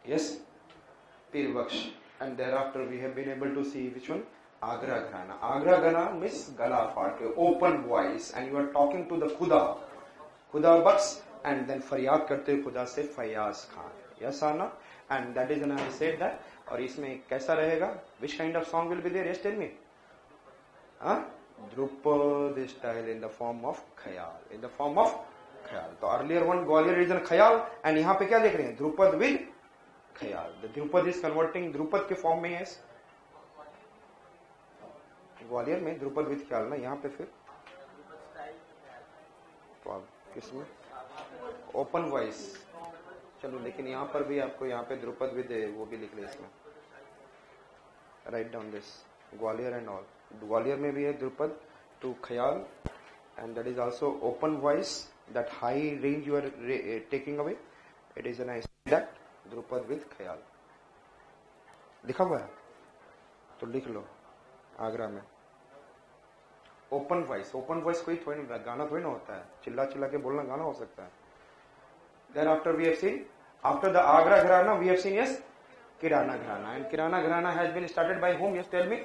Yes, Pir Baksh. And thereafter we have been able to see which one? Agra Ghana. Agra Ghana means gala faat ke, open voice, and you are talking to the Khuda. Khuda Baksh, and then faryad karte hu Khuda se Fayaz Khan. Yes or not? And that is when I said that. और इसमें कैसा रहेगा? Which kind of song will be there? Yes, tell me. Huh? Drupad style in the form of khayal. In the form of khayal. तो earlier one Gwalior region khayal, and यहाँ पे क्या देख रहे हैं? Drupad with khayal. The Drupad is converting Drupad के form में है. ग्वालियर में Drupad with khayal ना, यहाँ पे फिर तो आप किसमें? Open voice. चलो, लेकिन यहाँ पर भी आपको यहाँ पे Drupad with वो भी लिख ले इसमें. Write down this. Gwalior and all. Gwalior में भी है Drupad to khayal, and that is also open voice. That high range you are taking away. It is a nice that Drupad with khayal. लिखा हुआ है तो लिख लो. आगरा में open voice कोई थोड़ी गाना थोड़ी ना होता है. चिल्ला चिल्ला के बोलना गाना हो सकता है. Thereafter we have seen, after the Agra Gharana, we have seen, yes, Kirana Gharana. And Kirana Gharana has been started by whom? Yes, tell me.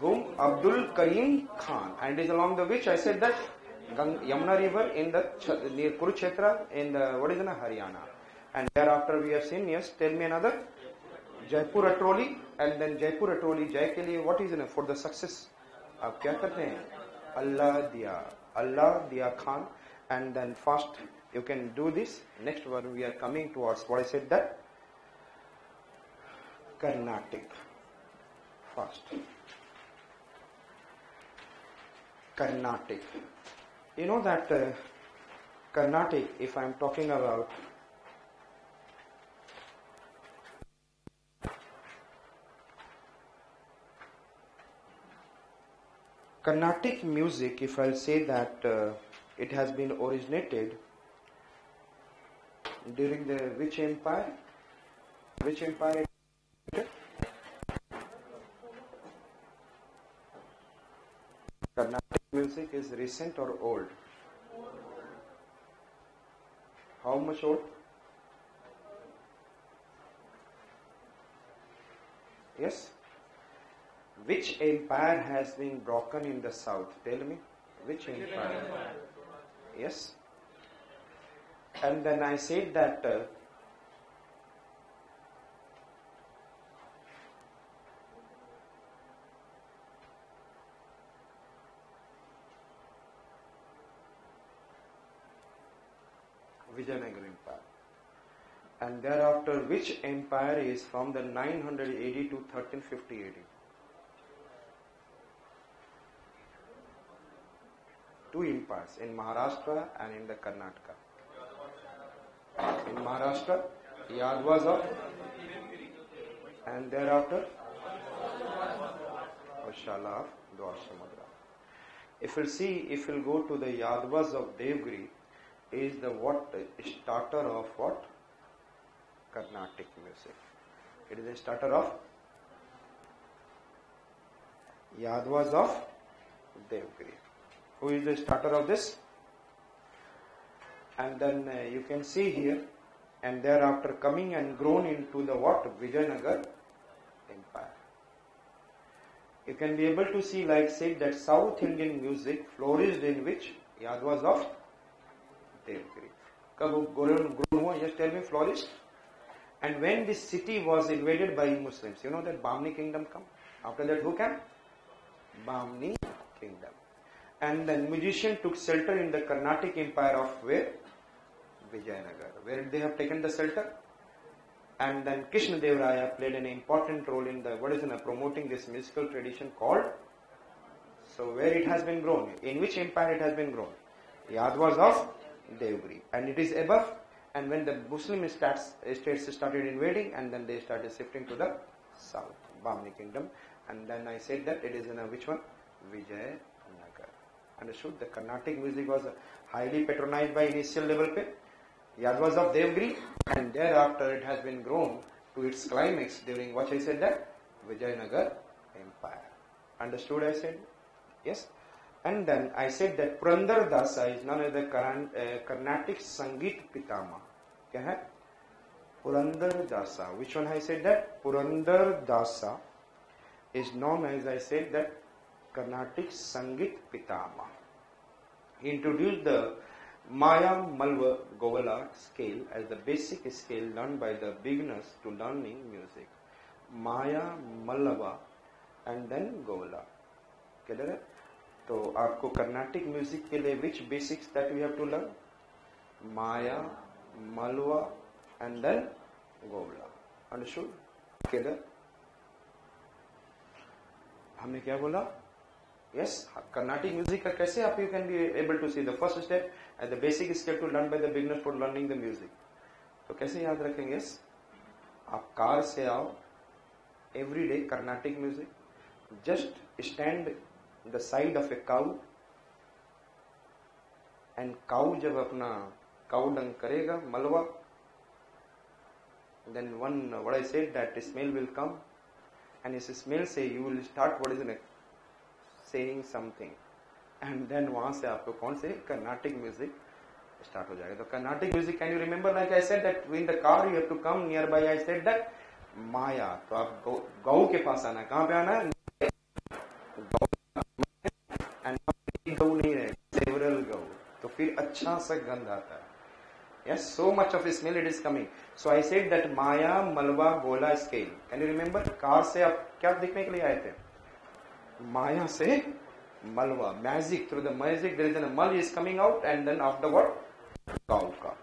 Whom? Abdul Karim Khan. And it is along the which I said that Yamuna river in the near Kurukshetra in the, what is in Haryana. And thereafter we have seen, yes, tell me another. Jaipur Atroli. And then Jaipur Atroli, Jai ke liye, what is in it? For the success. आप क्या करते हैं? Allah diya Khan. And then first you can do this. Next one we are coming towards what I said that Carnatic. First Carnatic. You know that Carnatic, if I am talking about Carnatic music, if I'll say that it has been originated during the which empire? Which empire? Carnatic music is recent or old? How much old? Yes. Which empire has been broken in the south? Tell me. Which empire? Yes. And then I said that Vijayanagar Empire. And thereafter, which empire is from the 900 AD to 1350 AD? Two empires in Maharashtra and in the Karnataka. In Maharashtra, Yadvas of, and thereafter Oshala of Dwarsamudra. If we'll see, if we'll go to the Yadvas of Devgiri, is the what starter of what? Carnatic music. It is a starter of Yadvas of Devgiri. Who is the starter of this? And then you can see here, and thereafter coming and grown into the what? Vijayanagar Empire. You can be able to see, like said, that South Indian music flourished in which? Yadvas of Devgiri. Kab grown hua? Just tell me, flourished. And when this city was invaded by Muslims, you know that Bahmani kingdom come. After that, who came? Bahmani kingdom. And the musician took shelter in the Carnatic Empire of where? Vijayanagar. Where they have taken the shelter? And then Krishna Deva Raya played an important role in the, what is in promoting this musical tradition called. So where it has been grown? In which empire it has been grown? Yadvas of Devgiri. And it is above. And when the Muslim states started invading, and then they started shifting to the south, Bahmani kingdom. And then I said that it is in a which one? Vijayanagar. Understood? The Carnatic music was highly patronized by initial level pe Yadvas of Devgiri, and thereafter it has been grown to its climax during what I said that Vijayanagar Empire. Understood? I said yes. And then I said that Purandar Dasa is none other Carnatic Sangeet Pitama. क्या है? Purandar Dasa. Which one I said that? Purandar Dasa is known as, I said that, Carnatic Sangit Pitama. He introduced the Maya Malva Govala scale as the basic scale learned by the beginners to learning music. Maya, Malva and then Govala. Clear है? तो आपको Carnatic music के लिए which basics that we have to learn? Maya, Malva and then Govala. Understood? Clear? हमने क्या बोला? Yes, Carnatic music का कैसे आप you can be able to see the first step as the basic scale to learn by the beginners for learning the music. तो कैसे याद रखेंगे? Yes, आप कार से आओ, every day Carnatic music, just stand the side of a cow and cow जब अपना cow dung करेगा मलवा, then one what I said that smell will come and इस smell से you will start what is it saying something and then वहां से आपको कौन से कर्नाटिक म्यूजिक स्टार्ट हो जाएगा. तो Carnatic music can you remember like I said that in the car you have to come near by. I said that Maya. तो आप गौ के पास आना. कहां पे आना है? गौ नहीं है, सेवरल गौ. तो फिर अच्छा सा गंध आता है. Yes, so much of smell it is coming. So I said that Maya, Malva, Gola scale. Can you remember? Car से आप क्या देखने के लिए आए थे? Maya से Malva. Magic. Through the magic there is a mal is coming out and then after what? Gauka.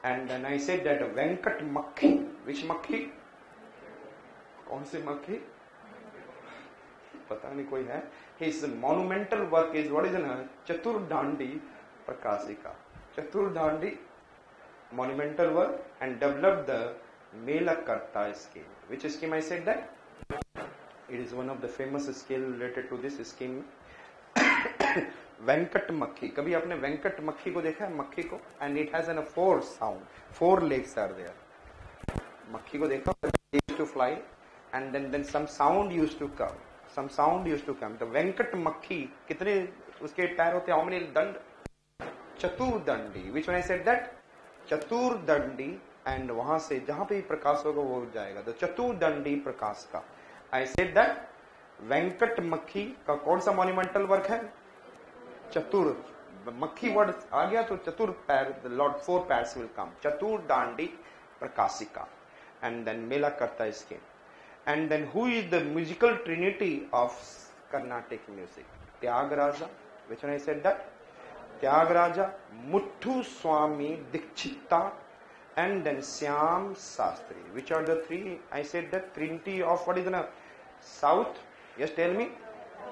And then I said that Venkat Makhi. Which Makhi? कौन से मक्खी? पता नहीं कोई है. His monumental work is what is it? Chaturdandi Prakasika. Chaturdandi monumental work and developed the Melakarta scale. Which scheme I said that? It is one of the famous scale related to this scheme. Venkat मक्खी. कभी आपने वेंकट मक्खी को देखा है? मक्खी को. And it has a four sound. Four legs are there. मक्खी को देखा? It used to fly and then some sound used to come. Some sound used to come. The Venkat मक्खी कितने उसके टायर होते हैं? How many दंड? चतुर्दंडी. Which one I said that? चतुर्दंडी. एंड वहां से जहां पे प्रकाश होगा वो जाएगा. तो चतुर्दंडी प्रकाश का. आई सेड दैट वेंकट मक्खी का कौन सा मॉन्यूमेंटल वर्क है? चतुर. मक्खी वर्ड आ गया तो चतुर पैर, the lord four pairs will come. Chaturdandi Prakashika and then melakarta scheme. And then who is the musical trinity of Carnatic music? Tyagaraja. Which one I said that? Tyagaraja, Muthuswami Dikshita and then Syam Sastri. Which are the three? I said the trinity of what is the south? Yes, tell me.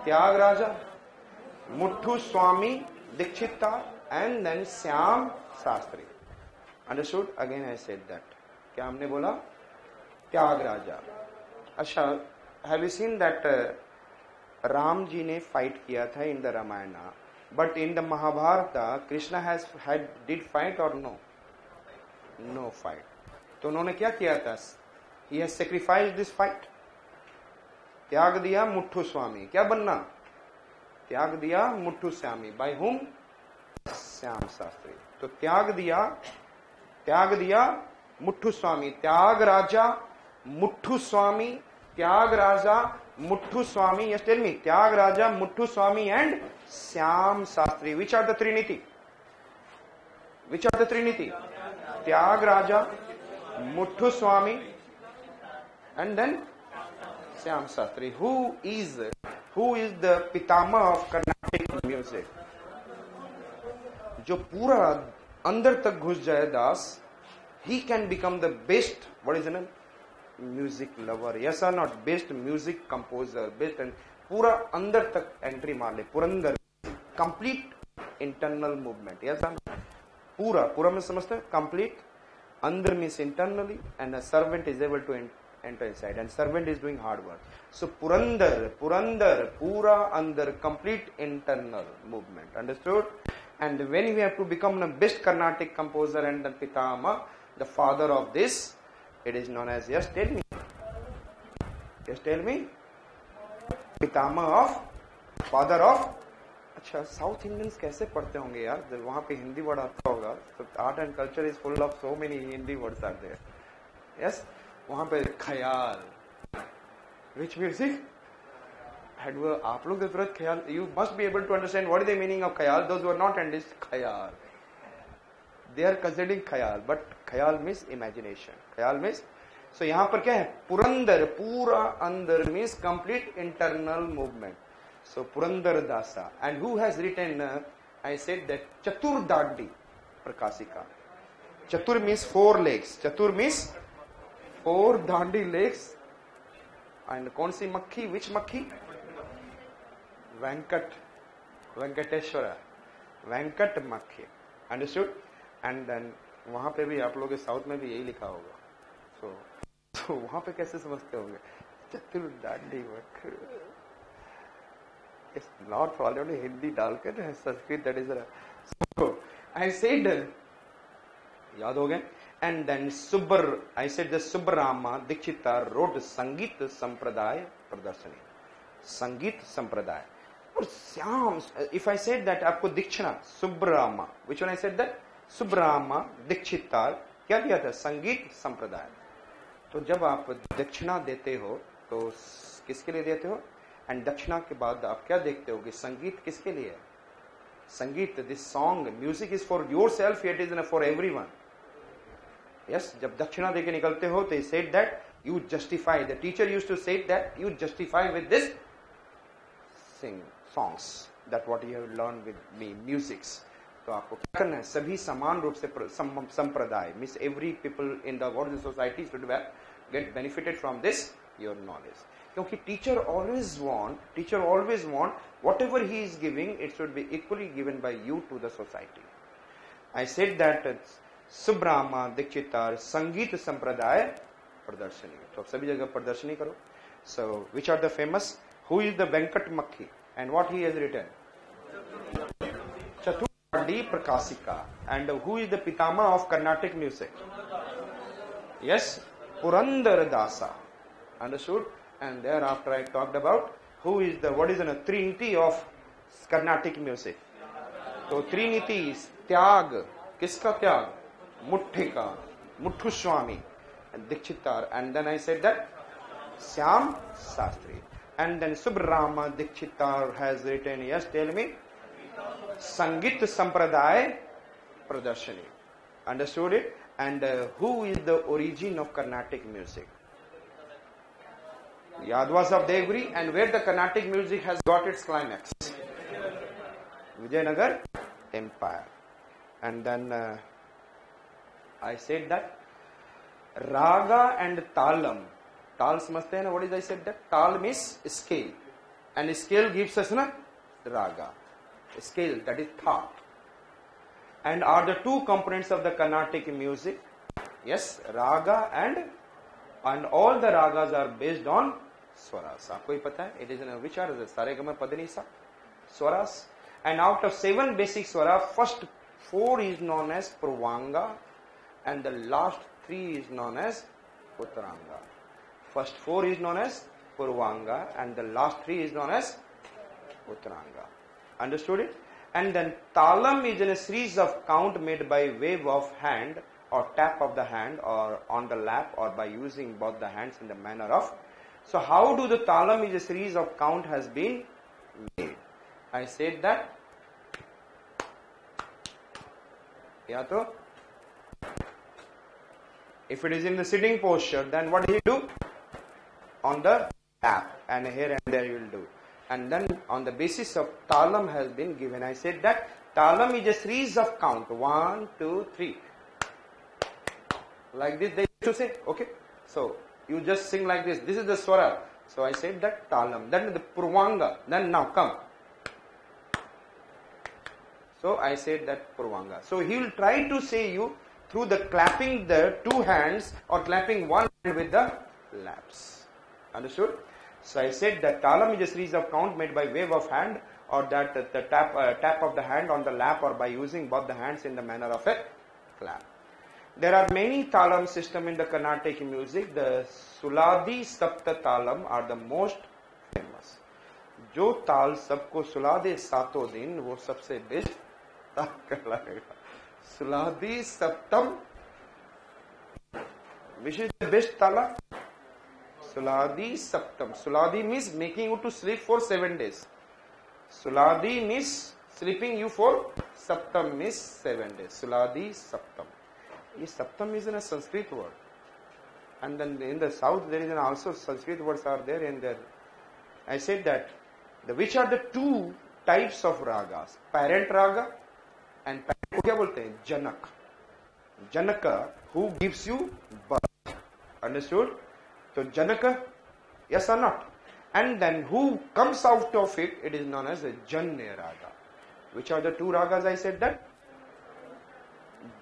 Tyagaraja, Muthu Swami, Dikshita and then Syam Sastri. Understood? Again I said that. क्या हमने बोला? त्यागराजा. अच्छा, have you seen that Ram ji ने fight किया था in the Ramayana, but in the Mahabharata Krishna did fight or no? No fight. तो उन्होंने क्या किया था? He has sacrificed this fight. त्याग दिया मुट्ठू स्वामी. क्या बनना? त्याग दिया मुट्ठू स्वामी. By whom? श्याम शास्त्री. तो त्याग दिया मुट्ठू स्वामी. त्याग राजा मुट्ठू स्वामी. त्याग राजा मुट्ठू स्वामी. Yes, tell me. त्याग राजा मुट्ठू स्वामी and Shyam Shastri. Which are the Trinity? Which are the Trinity? त्याग राजा, मुट्ठू स्वामी and then Shyam Shastri. Who is the Pitamah of Carnatic music? जो पूरा अंदर तक घुस जाए दास, he can become the best what is the name? Music lover. Yes or not? Best music composer. Best and पूरा अंदर तक एंट्री मार ले. Purandar. Complete internal movement. Yes or not? पूरा में समझते हैं? कंप्लीट. अंदर means internally and a servant is able to enter inside and servant is doing hard work. So Purandara पूरा अंदर complete internal movement. Understood? And when we have to become the best Carnatic composer and the पितामह, the father of this, it is known as. Yes tell me. पितामह ऑफ, father of. अच्छा, south Indians कैसे पढ़ते होंगे यार? जब वहां पे हिंदी वर्ड आता होगा तो art and culture is full of so many Hindi words are there. Yes, वहां पे ख्याल, which music? आप लोग तुरंत ख्याल, you must be able to understand what is the meaning of ख्याल. Those who are not understand ख्याल, they are considering ख्याल, but ख्याल means imagination. ख्याल means, so यहाँ पर क्या है? पुरंदर, पूरा अंदर means complete internal movement. So Purandar Dasa, and who has written? I said that Chatur Dandi Prakasika. Chatur means 4 legs. Chatur means 4 Dandi legs. And kaun si makhi? Which makhi? Venkateshwara. Venkat makhi. Understood? And then वहाँ पे भी आप लोग south में भी यही लिखा होगा. So वहाँ पे कैसे समझते होंगे? चतुर दांडी मक्खी. It's not followed Hindi डालकर Sanskrit, that is. So I said, याद हो गए? And then I said the Subbarama Dikshita wrote Sangeet Sampradaya Pradarshani. Sangeet Sampradaya. Or Syam, if I said that आपको Theekshana Subbarama, which one I said that? Subbarama Dikshita क्या दिया था? संगीत संप्रदाय. तो जब आप दक्षिणा देते हो तो किसके लिए देते हो? एंड दक्षिणा के बाद आप क्या देखते हो कि संगीत किसके लिए है? संगीत, this song, music is for your self, it is for everyone. Yes, जब दक्षिणा देके निकलते हो तो said that you justify, the teacher used to said that you justify with this sing songs that what you have learn with me musics. तो आपको क्या करना है? सभी समान रूप से संप्रदाय means every people in the world society should get benefited from this your knowledge. क्योंकि teacher always want whatever he is giving, it should be equally given by you to the society. I said that Subrahma Dikshita Sangeet Sampradaya Pradarshani. तो सभी जगह प्रदर्शनी करो. So which are the famous? Who is the Venkat Makhi and what he has written? Chaturdi Prakasika. And who is the Pitama of Carnatic music? Yes, Purandar Dasa. Understood? And thereafter I talked about what is the Trinity of Carnatic music. So Trinity is त्याग. किसका त्याग? मुट्ठी का, मुट्ठू स्वामी and Dikshitar. And then I said that Syam Sastri. And then Subbarama Dikshitar has written, yes, tell me, Sangeet Sampradaya Pradarshani. Understood it? And who is the origin of Carnatic music? Yadvas of Devgiri, and where the Carnatic music has got its climax? Vijayanagar Empire. And then I said that Raga and Talam. Tal samajhte hai na? What is I said that? Tal means scale. And scale gives us na Raga. Scale, that is thought. And are the two components of the Carnatic music. Yes, Raga and all the Ragas are based on Swaras. आपको ही पता है, it is in which are the Saregama Padanisa Swaras. And out of 7 basic Swara, first 4 is known as Purvanga and the last 3 is known as Uttaranga. First 4 is known as Purvanga and the last 3 is known as Uttaranga. Understood it? And then Talam is in a series of count made by wave of hand or tap of the hand or on the lap or by using both the hands in the manner of. So how do the Talam is a series of count has been made? I said that. Yeah, if it is in the sitting posture, then what do you do? On the tap, and here and there you will do. And then on the basis of Talam has been given, I said that Talam is a series of count. 1, 2, 3. Like this they used to say, okay? So you just sing like this. This is the Swara. So I said that Talam. Then the Purvanga. Then now come. So I said that Purvanga. So he will try to say you through the clapping the 2 hands or clapping 1 hand with the laps. Understood? So I said that Talam is a series of count made by wave of hand or that the tap of the hand on the lap or by using both the hands in the manner of a clap. There are many Talam system in the Carnatic music. The Suladi Sapta Talam are the most famous. जो ताल सबको सुला दे सातों दिन वो सबसे best ताल कहलाएगा. सुलादी सप्तम Which is the best tala? Suladi Saptam. Suladi means making you to sleep for 7 days. Suladi means sleeping you for, Saptam means 7 days. Suladi Saptam. This Saptam is in a Sanskrit word. And then in the south there is also Sanskrit words are there in there. I said that which are the two types of ragas? Parent raga and parent को क्या बोलते हैं? Janak. Janaka, who gives you birth. Understood? So Janaka, yes or not? And then who comes out of it, it is known as a Janya raga. Which are the two ragas I said that?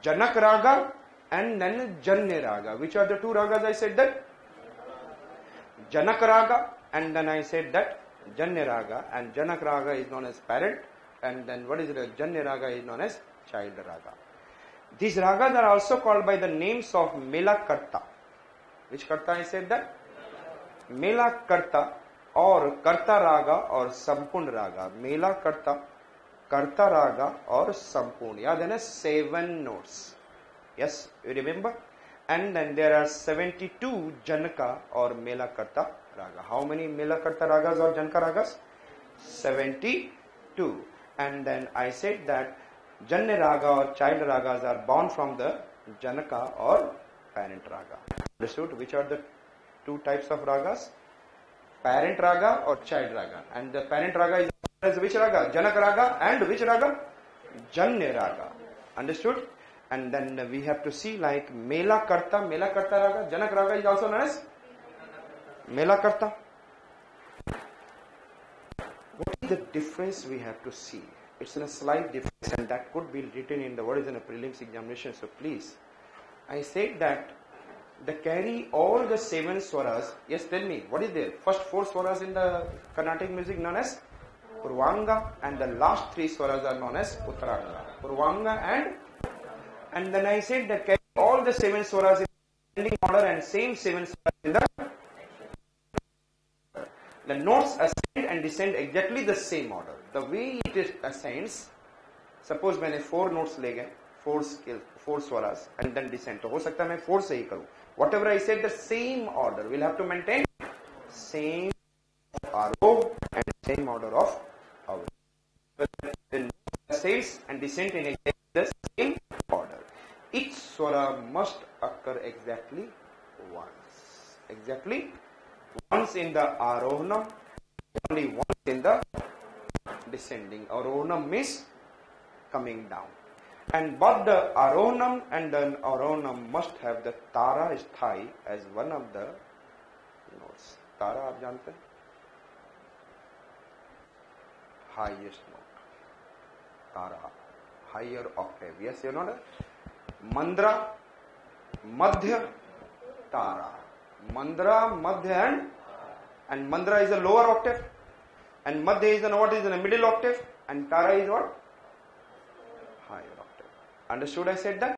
Janak raga and then Janya raga. Which are the two ragas I said that? Janak raga and then I said that Janya raga, and Janak raga is known as parent, and then what is it? Janya raga is known as child raga. These ragas are also called by the names of Mela Karta. Which Karta I said that? Mela Karta or Karta raga or Sampurna raga. Mela Karta, Karta raga or Sampurna. Yeah, then 7 notes. Yes, you remember? And then there are 72 Janaka or Mela Karta raga. How many Mela Karta ragas or Janaka ragas? 72. And then I said that Janya raga or child ragas are born from the Janaka or parent raga. Understood? Which are the two types of ragas? Parent raga or child raga. And the parent raga is which raga? Janaka raga and which raga? Janya raga. Understood? And then we have to see like Mela Karta raga. Janak raga is also known as Mela Karta. What is the difference we have to see? It's in a slight difference, and that could be written in the what is in a prelims examination. So please, I said that they carry all the 7 swaras. Yes, tell me, what is there? First 4 swaras in the Carnatic music known as Purvanga, and the last 3 swaras are known as Uttaranga. Purvanga and then I said that carry all the 7 swaras in descending order and same 7 swaras in the notes ascend and descend exactly the same order. The way it ascends, suppose मैंने 4 notes ले गए, 4 swaras and then descend. तो हो सकता है मैं 4 से ही करूँ. Whatever I said, the same order. We'll have to maintain same arrow and same order of avroh. But the ascends and descend in exactly the same order. Each swara must occur exactly once. Exactly once in the arohanam, only once in the descending. Arohanam means coming down. And but the arohanam and the arohanam must have the tara sthai as one of the notes. Tara आप जानते हैं? Highest note. Tara, higher octave. Yes, you know that? Mandra, Madhya, Tara. Mandra, Madhya and Mandra is a lower octave, and Madhya is what is in a middle octave, and Tara is what? Higher octave. Understood I said that?